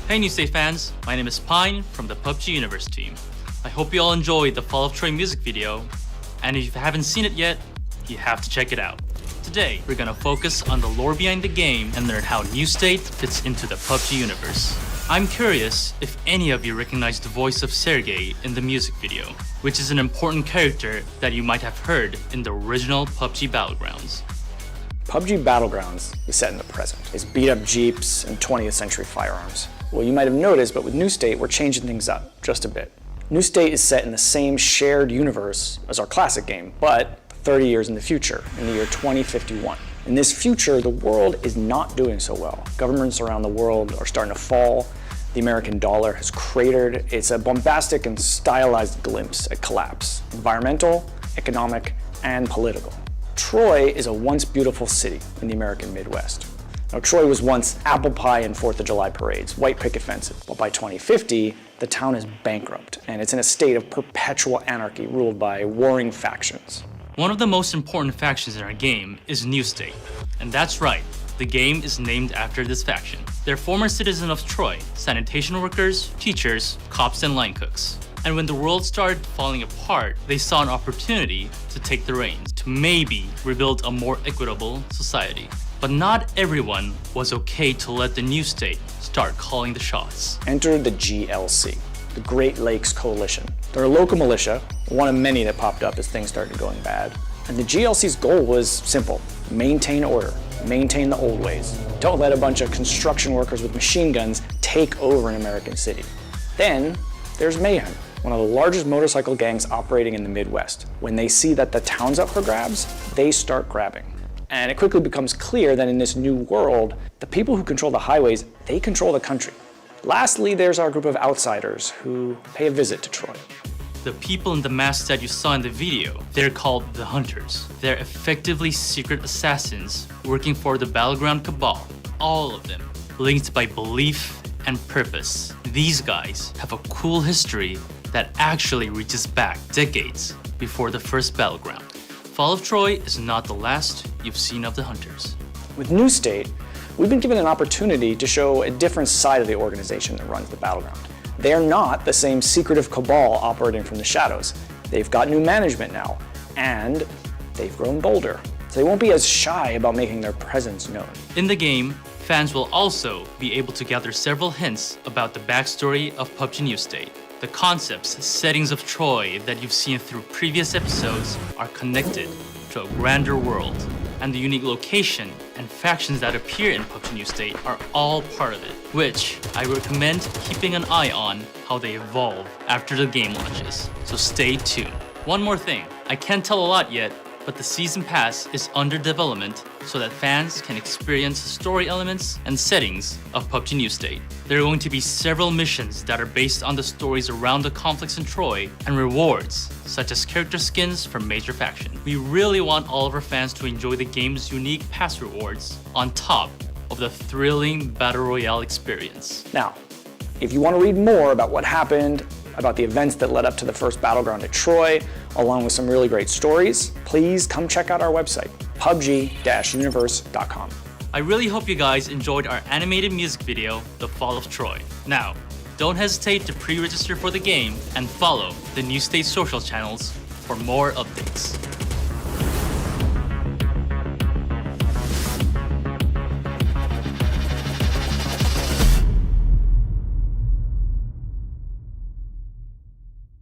Hey New State fans, my name is Pine from the PUBG Universe team. I hope you all enjoyed the Fall of Troi music video, and if you haven't seen it yet, you have to check it out. Today, we're gonna focus on the lore behind the game and learn how New State fits into the PUBG universe. I'm curious if any of you recognize the voice of Sergey in the music video, which is an important character that you might have heard in the original PUBG Battlegrounds. PUBG Battlegrounds is set in the present. It's beat up Jeeps and 20th century firearms. Well, you might have noticed, but with New State, we're changing things up just a bit. New State is set in the same shared universe as our classic game, but 30 years in the future, in the year 2051. In this future, the world is not doing so well. Governments around the world are starting to fall. The American dollar has cratered. It's a bombastic and stylized glimpse at collapse, environmental, economic, and political. Troi is a once beautiful city in the American Midwest. Now, Troi was once apple pie and 4th of July parades, white picket fences, but by 2050, the town is bankrupt, and it's in a state of perpetual anarchy ruled by warring factions. One of the most important factions in our game is New State, and that's right, the game is named after this faction. They're former citizens of Troi, sanitation workers, teachers, cops, and line cooks. And when the world started falling apart, they saw an opportunity to take the reins, to maybe rebuild a more equitable society. But not everyone was okay to let the New State start calling the shots. Enter the GLC, the Great Lakes Coalition. They're a local militia, one of many that popped up as things started going bad. And the GLC's goal was simple: maintain order, maintain the old ways. Don't let a bunch of construction workers with machine guns take over an American city. Then there's Mayhem, one of the largest motorcycle gangs operating in the Midwest. When they see that the town's up for grabs, they start grabbing. And it quickly becomes clear that in this new world, the people who control the highways, they control the country. Lastly, there's our group of outsiders who pay a visit to Troi. The people in the masks that you saw in the video, they're called the Hunters. They're effectively secret assassins working for the Battleground Cabal, all of them linked by belief and purpose. These guys have a cool history that actually reaches back decades before the first Battleground. Fall of Troi is not the last you've seen of the Hunters. With New State, we've been given an opportunity to show a different side of the organization that runs the Battleground. They're not the same secretive cabal operating from the shadows. They've got new management now, and they've grown bolder. So they won't be as shy about making their presence known. In the game, fans will also be able to gather several hints about the backstory of PUBG New State. The concepts, settings of Troi that you've seen through previous episodes are connected to a grander world, and the unique location and factions that appear in PUBG New State are all part of it, which I recommend keeping an eye on how they evolve after the game launches, so stay tuned. One more thing, I can't tell a lot yet, but the Season Pass is under development so that fans can experience story elements and settings of PUBG New State. There are going to be several missions that are based on the stories around the conflicts in Troi, and rewards such as character skins from major factions. We really want all of our fans to enjoy the game's unique pass rewards on top of the thrilling Battle Royale experience. Now, if you want to read more about what happened, about the events that led up to the first Battleground at Troi, along with some really great stories, please come check out our website, pubg-universe.com. I really hope you guys enjoyed our animated music video, The Fall of Troi. Now, don't hesitate to pre-register for the game and follow the New State social channels for more updates.